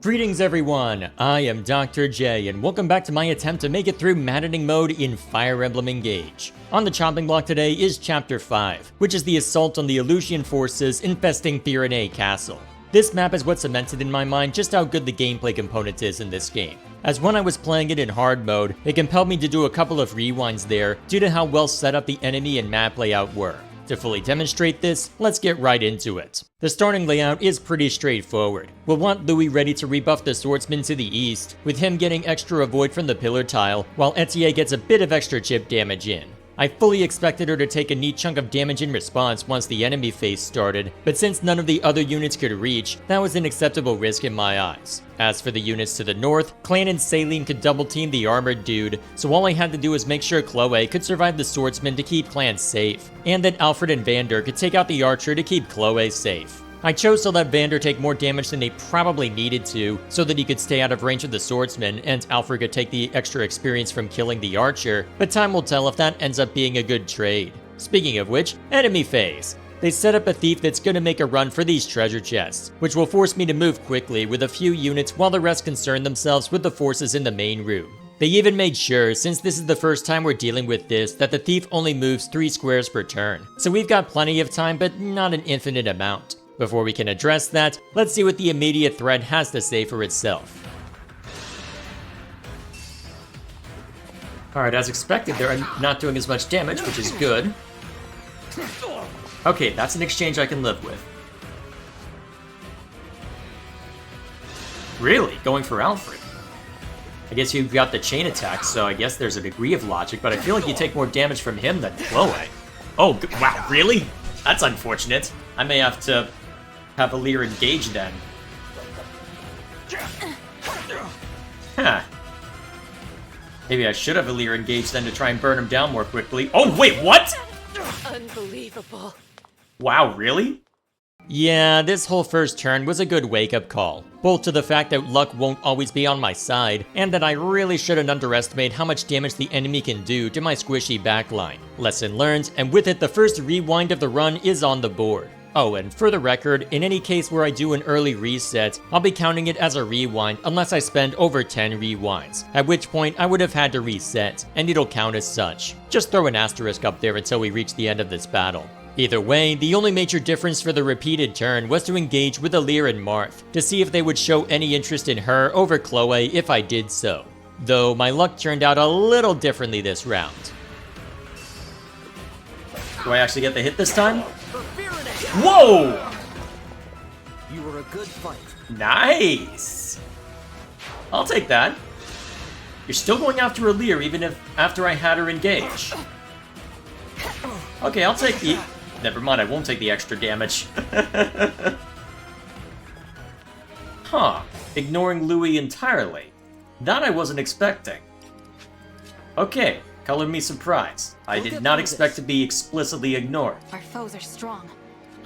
Greetings everyone, I am Dr. J and welcome back to my attempt to make it through Maddening mode in Fire Emblem Engage. On the chopping block today is Chapter 5, which is the assault on the Elysian forces infesting Thirinae Castle. This map is what cemented in my mind just how good the gameplay component is in this game, as when I was playing it in hard mode, it compelled me to do a couple of rewinds there due to how well set up the enemy and map layout were. To fully demonstrate this, let's get right into it. The starting layout is pretty straightforward. We'll want Louis ready to rebuff the swordsman to the east, with him getting extra avoid from the pillar tile, while Etier gets a bit of extra chip damage in. I fully expected her to take a neat chunk of damage in response once the enemy phase started, but since none of the other units could reach, that was an acceptable risk in my eyes. As for the units to the north, Clan and Saline could double team the armored dude, so all I had to do was make sure Chloe could survive the swordsman to keep Clan safe, and that Alfred and Vander could take out the archer to keep Chloe safe. I chose to let Vander take more damage than they probably needed to, so that he could stay out of range of the swordsman and Alfred could take the extra experience from killing the archer, but time will tell if that ends up being a good trade. Speaking of which, enemy phase. They set up a thief that's gonna make a run for these treasure chests, which will force me to move quickly with a few units while the rest concern themselves with the forces in the main room. They even made sure, since this is the first time we're dealing with this, that the thief only moves 3 squares per turn, so we've got plenty of time but not an infinite amount. Before we can address that, let's see what the immediate threat has to say for itself. Alright, as expected, they're not doing as much damage, which is good. Okay, that's an exchange I can live with. Really? Going for Alfred? I guess you've got the chain attack, so I guess there's a degree of logic, but I feel like you take more damage from him than Chloe. Oh, wow, really? That's unfortunate. I may have to have Alear engage then. Huh. Maybe I should have Alear engaged then to try and burn him down more quickly. Oh, wait, what? Unbelievable. Wow, really? Yeah, this whole first turn was a good wake-up call, both to the fact that luck won't always be on my side, and that I really shouldn't underestimate how much damage the enemy can do to my squishy backline. Lesson learned, and with it the first rewind of the run is on the board. Oh, and for the record, in any case where I do an early reset, I'll be counting it as a rewind unless I spend over 10 rewinds, at which point I would have had to reset, and it'll count as such. Just throw an asterisk up there until we reach the end of this battle. Either way, the only major difference for the repeated turn was to engage with Alear and Marth, to see if they would show any interest in her over Chloe if I did so. Though my luck turned out a little differently this round. Do I actually get the hit this time? Whoa! You were a good fight. Nice! I'll take that. You're still going after Alear even if after I had her engage. Okay, I'll take the... Never mind, I won't take the extra damage. Huh. Ignoring Louis entirely. That I wasn't expecting. Okay, color me surprised. I did not expect to be explicitly ignored. Our foes are strong.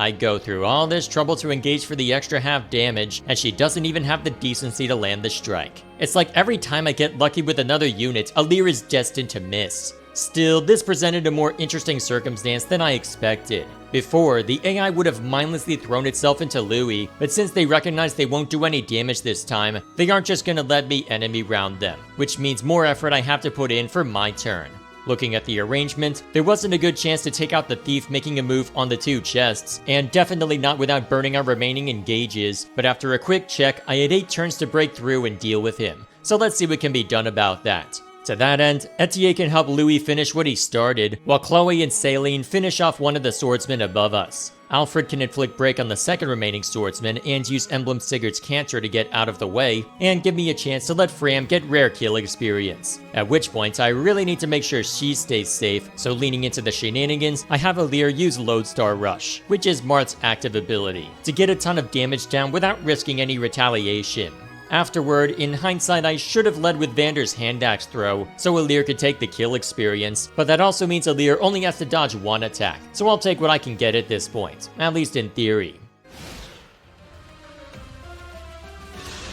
I go through all this trouble to engage for the extra half damage, and she doesn't even have the decency to land the strike. It's like every time I get lucky with another unit, Alear is destined to miss. Still, this presented a more interesting circumstance than I expected. Before, the AI would have mindlessly thrown itself into Louis, but since they recognize they won't do any damage this time, they aren't just gonna let me enemy round them, which means more effort I have to put in for my turn. Looking at the arrangement, there wasn't a good chance to take out the thief making a move on the 2 chests, and definitely not without burning our remaining engages, but after a quick check, I had 8 turns to break through and deal with him. So let's see what can be done about that. To that end, Etier can help Louis finish what he started, while Chloe and Saline finish off one of the swordsmen above us. Alfred can inflict break on the second remaining swordsman and use Emblem Sigurd's Cantor to get out of the way, and give me a chance to let Fram get rare kill experience. At which point, I really need to make sure she stays safe, so leaning into the shenanigans, I have Alear use Lodestar Rush, which is Marth's active ability, to get a ton of damage down without risking any retaliation. Afterward, in hindsight, I should have led with Vander's hand axe throw, so Alear could take the kill experience, but that also means Alear only has to dodge 1 attack, so I'll take what I can get at this point, at least in theory.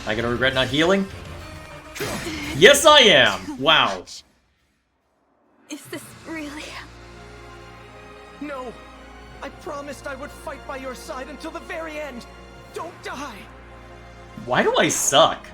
Am I gonna regret not healing? Yes, I am! Wow. Is this really... No! I promised I would fight by your side until the very end! Don't die! Why do I suck?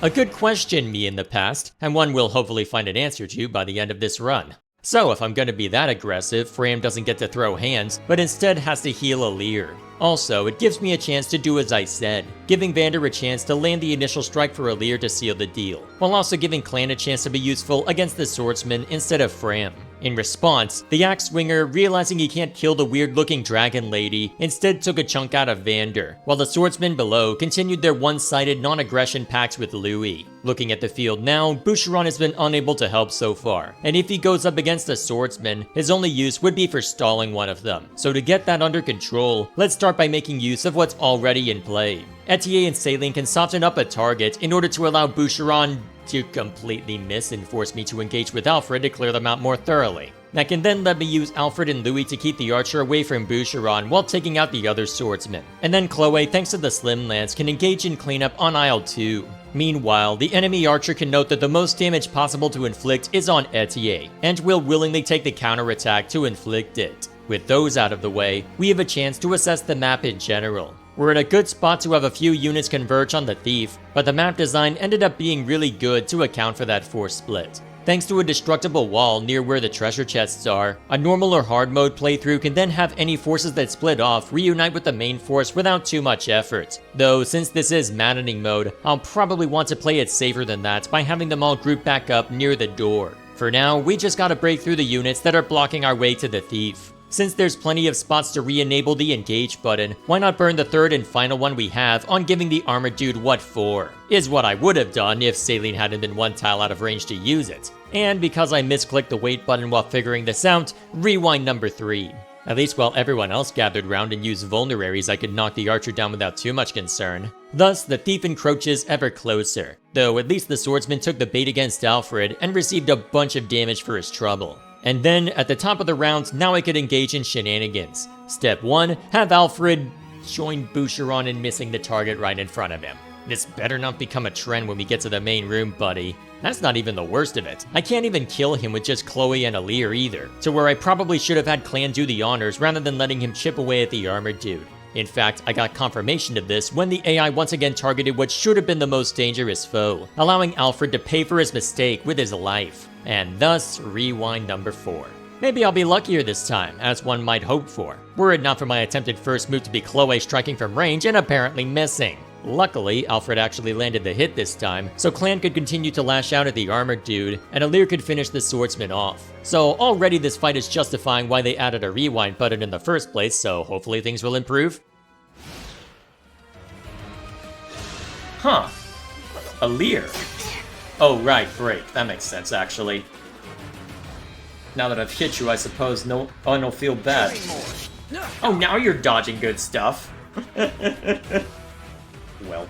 A good question, me in the past, and one we'll hopefully find an answer to by the end of this run. So if I'm gonna be that aggressive, Fram doesn't get to throw hands, but instead has to heal Alir. Also, it gives me a chance to do as I said, giving Vander a chance to land the initial strike for Alir to seal the deal, while also giving Clan a chance to be useful against the swordsman instead of Fram. In response, the axe swinger, realizing he can't kill the weird-looking dragon lady, instead took a chunk out of Vander, while the swordsmen below continued their one-sided non-aggression pacts with Louis. Looking at the field now, Boucheron has been unable to help so far, and if he goes up against a swordsman, his only use would be for stalling one of them. So to get that under control, let's start by making use of what's already in play. Etier and Saline can soften up a target in order to allow Boucheron to completely miss and force me to engage with Alfred to clear them out more thoroughly. That can then let me use Alfred and Louis to keep the archer away from Boucheron while taking out the other swordsman. And then Chloe, thanks to the slim lance, can engage in cleanup on aisle 2. Meanwhile, the enemy archer can note that the most damage possible to inflict is on Etier, and will willingly take the counterattack to inflict it. With those out of the way, we have a chance to assess the map in general. We're in a good spot to have a few units converge on the thief, but the map design ended up being really good to account for that force split. Thanks to a destructible wall near where the treasure chests are, a normal or hard mode playthrough can then have any forces that split off reunite with the main force without too much effort. Though, since this is maddening mode, I'll probably want to play it safer than that by having them all group back up near the door. For now, we just gotta break through the units that are blocking our way to the thief. Since there's plenty of spots to re-enable the engage button, why not burn the third and final one we have on giving the armored dude what for? Is what I would have done if Saline hadn't been one tile out of range to use it. And because I misclicked the wait button while figuring this out, rewind number 3. At least while everyone else gathered round and used vulneraries, I could knock the archer down without too much concern. Thus, the thief encroaches ever closer, though at least the swordsman took the bait against Alfred and received a bunch of damage for his trouble. And then, at the top of the round, now I could engage in shenanigans. Step 1, have Alfred join Boucheron in missing the target right in front of him. This better not become a trend when we get to the main room, buddy. That's not even the worst of it. I can't even kill him with just Chloe and Alir either, to where I probably should have had Clan do the honors rather than letting him chip away at the armored dude. In fact, I got confirmation of this when the AI once again targeted what should have been the most dangerous foe, allowing Alfred to pay for his mistake with his life. And thus, rewind number 4. Maybe I'll be luckier this time, as one might hope for, were it not for my attempted first move to be Chloe striking from range and apparently missing. Luckily, Alfred actually landed the hit this time, so Clan could continue to lash out at the armored dude, and Alir could finish the swordsman off. So already this fight is justifying why they added a rewind button in the first place, so hopefully things will improve. Huh. Alir. Oh right, break. That makes sense actually. Now that I've hit you, I suppose no one will feel bad. Oh, now you're dodging good stuff. Well,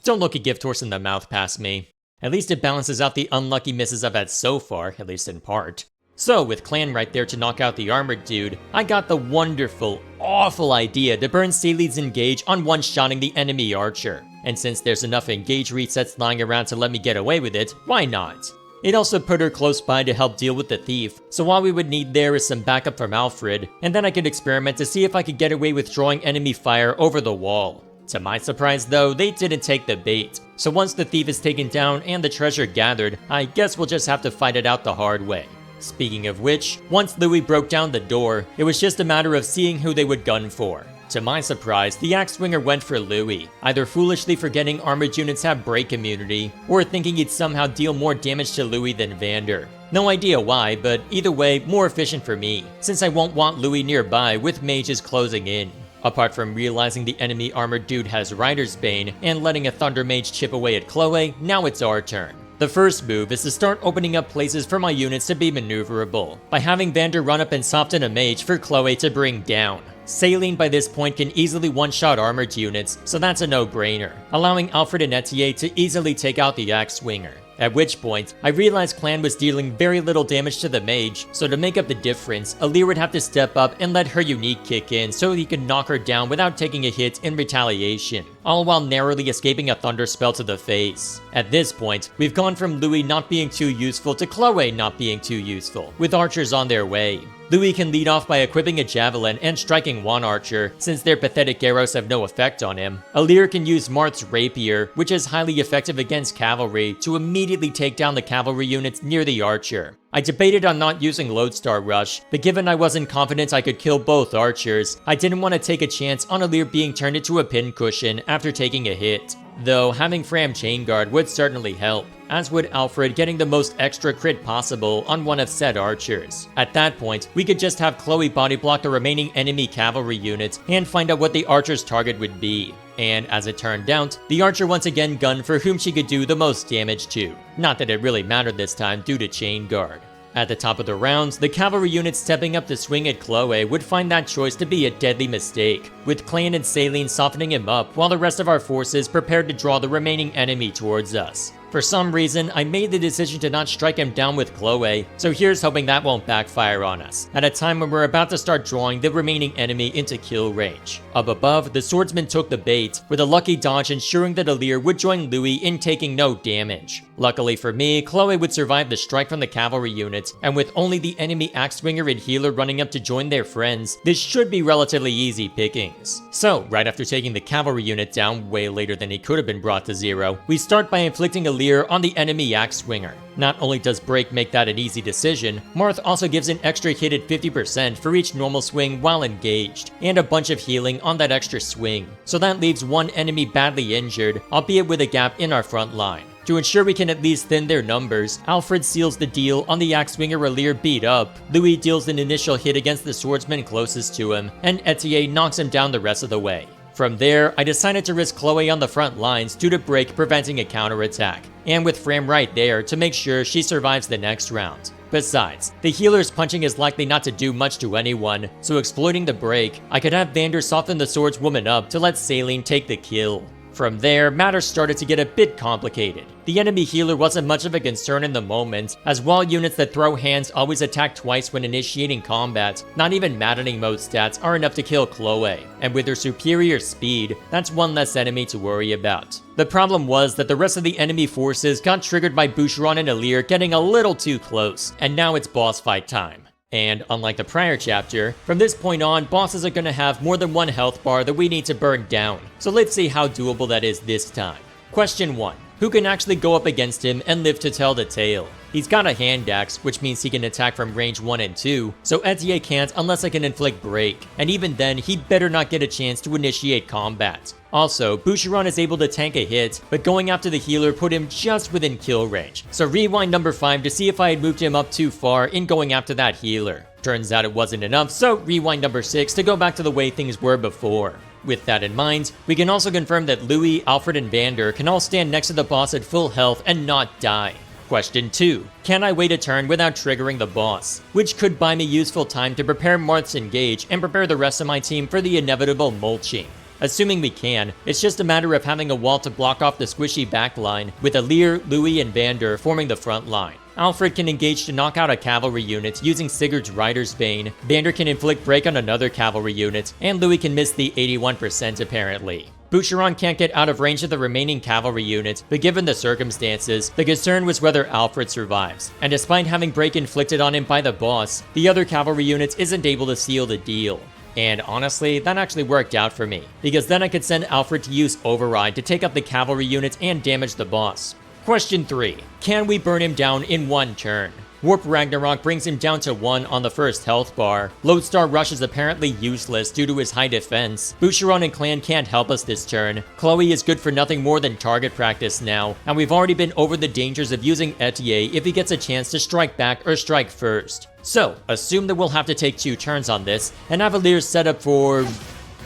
don't look a gift horse in the mouth past me. At least it balances out the unlucky misses I've had so far, at least in part. So, with Clan right there to knock out the armored dude, I got the wonderful, awful idea to burn Saline's engage on one-shotting the enemy archer. And since there's enough engage resets lying around to let me get away with it, why not? It also put her close by to help deal with the thief, so all we would need there is some backup from Alfred, and then I could experiment to see if I could get away with drawing enemy fire over the wall. To my surprise though, they didn't take the bait, so once the thief is taken down and the treasure gathered, I guess we'll just have to fight it out the hard way. Speaking of which, once Louis broke down the door, it was just a matter of seeing who they would gun for. To my surprise, the axe swinger went for Louis, either foolishly forgetting armored units have break immunity, or thinking he'd somehow deal more damage to Louis than Vander. No idea why, but either way, more efficient for me, since I won't want Louis nearby with mages closing in. Apart from realizing the enemy armored dude has Rider's Bane and letting a Thunder Mage chip away at Chloe, now it's our turn. The first move is to start opening up places for my units to be maneuverable, by having Vander run up and soften a mage for Chloe to bring down. Saline by this point can easily one-shot armored units, so that's a no-brainer, allowing Alfred and Etier to easily take out the axe swinger. At which point, I realized Clan was dealing very little damage to the mage, so to make up the difference, Alir would have to step up and let her unique kick in so he could knock her down without taking a hit in retaliation, all while narrowly escaping a thunder spell to the face. At this point, we've gone from Louis not being too useful to Chloe not being too useful, with archers on their way. Louis can lead off by equipping a javelin and striking one archer, since their pathetic arrows have no effect on him. Alir can use Marth's rapier, which is highly effective against cavalry, to immediately take down the cavalry units near the archer. I debated on not using Lodestar Rush, but given I wasn't confident I could kill both archers, I didn't want to take a chance on Alir being turned into a pincushion after taking a hit. Though having Fram Chain Guard would certainly help, as would Alfred getting the most extra crit possible on one of said archers. At that point, we could just have Chloe body block the remaining enemy cavalry units and find out what the archer's target would be. And as it turned out, the archer once again gunned for whom she could do the most damage to. Not that it really mattered this time due to Chain Guard. At the top of the round, the cavalry unit stepping up to swing at Chloe would find that choice to be a deadly mistake, with Clan and Saline softening him up while the rest of our forces prepared to draw the remaining enemy towards us. For some reason, I made the decision to not strike him down with Chloe, so here's hoping that won't backfire on us, at a time when we're about to start drawing the remaining enemy into kill range. Up above, the swordsman took the bait, with a lucky dodge ensuring that Alir would join Louis in taking no damage. Luckily for me, Chloe would survive the strike from the cavalry unit, and with only the enemy axe swinger and healer running up to join their friends, this should be relatively easy pickings. So, right after taking the cavalry unit down way later than he could have been brought to zero, we start by inflicting Alir on the enemy axe swinger. Not only does Break make that an easy decision, Marth also gives an extra hit at 50% for each normal swing while engaged, and a bunch of healing on that extra swing. So that leaves one enemy badly injured, albeit with a gap in our front line. To ensure we can at least thin their numbers, Alfred seals the deal on the axe swinger Alir beat up, Louis deals an initial hit against the swordsman closest to him, and Etier knocks him down the rest of the way. From there, I decided to risk Chloe on the front lines due to Break preventing a counterattack, and with Fram right there to make sure she survives the next round. Besides, the healer's punching is likely not to do much to anyone, so exploiting the break, I could have Vander soften the swordswoman up to let Saline take the kill. From there, matters started to get a bit complicated. The enemy healer wasn't much of a concern in the moment, as while units that throw hands always attack twice when initiating combat, not even Maddening Mode stats are enough to kill Chloe, and with her superior speed, that's one less enemy to worry about. The problem was that the rest of the enemy forces got triggered by Boucheron and Alir getting a little too close, and now it's boss fight time. And unlike the prior chapter, from this point on, bosses are going to have more than one health bar that we need to burn down, so let's see how doable that is this time. Question 1. Who can actually go up against him and live to tell the tale? He's got a hand axe, which means he can attack from range 1 and 2, so Etier can't unless I can inflict break, and even then, he'd better not get a chance to initiate combat. Also, Boucheron is able to tank a hit, but going after the healer put him just within kill range, so rewind number 5 to see if I had moved him up too far in going after that healer. Turns out it wasn't enough, so rewind number 6 to go back to the way things were before. With that in mind, we can also confirm that Louis, Alfred, and Vander can all stand next to the boss at full health and not die. Question 2. Can I wait a turn without triggering the boss? Which could buy me useful time to prepare Marth's Engage and prepare the rest of my team for the inevitable mulching. Assuming we can, it's just a matter of having a wall to block off the squishy backline, with Alir, Louis, and Vander forming the front line. Alfred can engage to knock out a cavalry unit using Sigurd's Rider's Bane, Vander can inflict break on another cavalry unit, and Louis can miss the 81% apparently. Boucheron can't get out of range of the remaining cavalry unit, but given the circumstances, the concern was whether Alfred survives. And despite having break inflicted on him by the boss, the other cavalry unit isn't able to seal the deal. And honestly, that actually worked out for me, because then I could send Alfred to use Override to take up the cavalry units and damage the boss. Question 3. Can we burn him down in one turn? Warp Ragnarok brings him down to 1 on the first health bar. Lodestar Rush is apparently useless due to his high defense. Boucheron and Clan can't help us this turn. Chloe is good for nothing more than target practice now, and we've already been over the dangers of using Etier if he gets a chance to strike back or strike first. So, assume that we'll have to take 2 turns on this, and have Alir's set up for...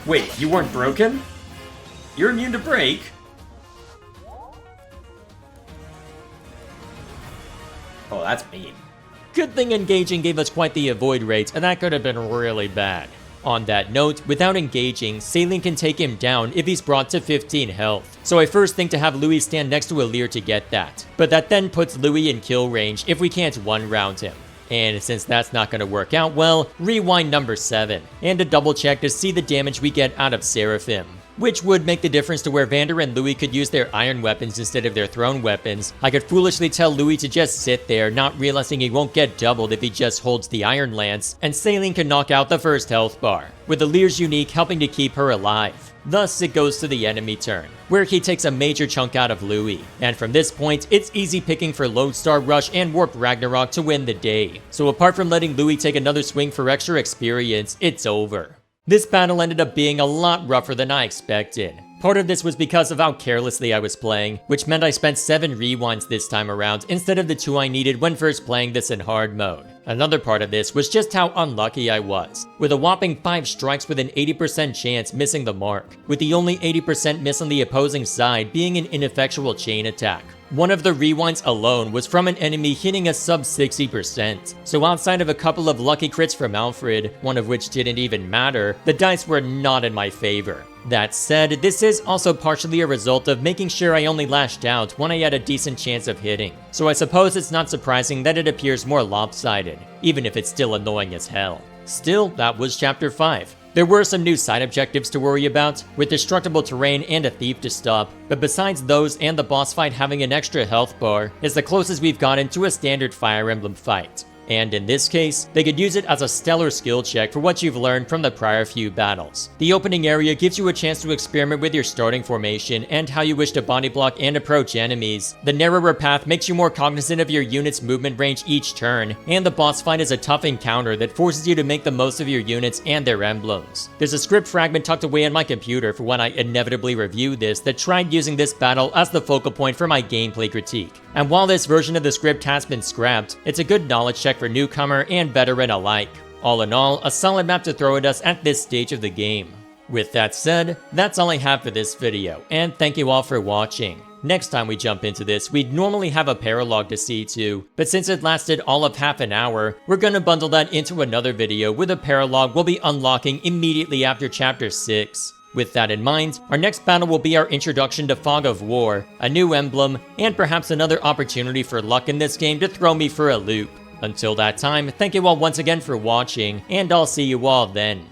Wait, you weren't broken? You're immune to break? Oh, that's mean. Good thing engaging gave us quite the avoid rate, and that could have been really bad. On that note, without engaging, Saline can take him down if he's brought to 15 health. So I first think to have Louis stand next to Alir to get that. But that then puts Louis in kill range if we can't one-round him. And since that's not going to work out well, rewind number 7, and a double check to see the damage we get out of Seraphim. which would make the difference to where Vander and Louis could use their iron weapons instead of their thrown weapons. I could foolishly tell Louis to just sit there, not realizing he won't get doubled if he just holds the iron lance, and Saline can knock out the first health bar, with Alir's unique helping to keep her alive. Thus, it goes to the enemy turn, where he takes a major chunk out of Louis, and from this point, it's easy picking for Lodestar Rush and Warp Ragnarok to win the day. So apart from letting Louis take another swing for extra experience, it's over. This battle ended up being a lot rougher than I expected. Part of this was because of how carelessly I was playing, which meant I spent 7 rewinds this time around instead of the 2 I needed when first playing this in hard mode. Another part of this was just how unlucky I was, with a whopping 5 strikes with an 80% chance missing the mark, with the only 80% miss on the opposing side being an ineffectual chain attack. One of the rewinds alone was from an enemy hitting a sub 60%, so outside of a couple of lucky crits from Alfred, one of which didn't even matter, the dice were not in my favor. That said, this is also partially a result of making sure I only lashed out when I had a decent chance of hitting, so I suppose it's not surprising that it appears more lopsided, even if it's still annoying as hell. Still, that was Chapter 5. There were some new side objectives to worry about, with destructible terrain and a thief to stop, but besides those and the boss fight having an extra health bar, is the closest we've gotten to a standard Fire Emblem fight. And in this case, they could use it as a stellar skill check for what you've learned from the prior few battles. The opening area gives you a chance to experiment with your starting formation and how you wish to body block and approach enemies. The narrower path makes you more cognizant of your unit's movement range each turn, and the boss fight is a tough encounter that forces you to make the most of your units and their emblems. There's a script fragment tucked away on my computer for when I inevitably review this that tried using this battle as the focal point for my gameplay critique. And while this version of the script has been scrapped, it's a good knowledge check for newcomer and veteran alike. All in all, a solid map to throw at us at this stage of the game. With that said, that's all I have for this video, and thank you all for watching. Next time we jump into this, we'd normally have a paralog to see to, but since it lasted all of half an hour, we're gonna bundle that into another video with a paralog we'll be unlocking immediately after Chapter 6. With that in mind, our next battle will be our introduction to Fog of War, a new emblem, and perhaps another opportunity for luck in this game to throw me for a loop. Until that time, thank you all once again for watching, and I'll see you all then.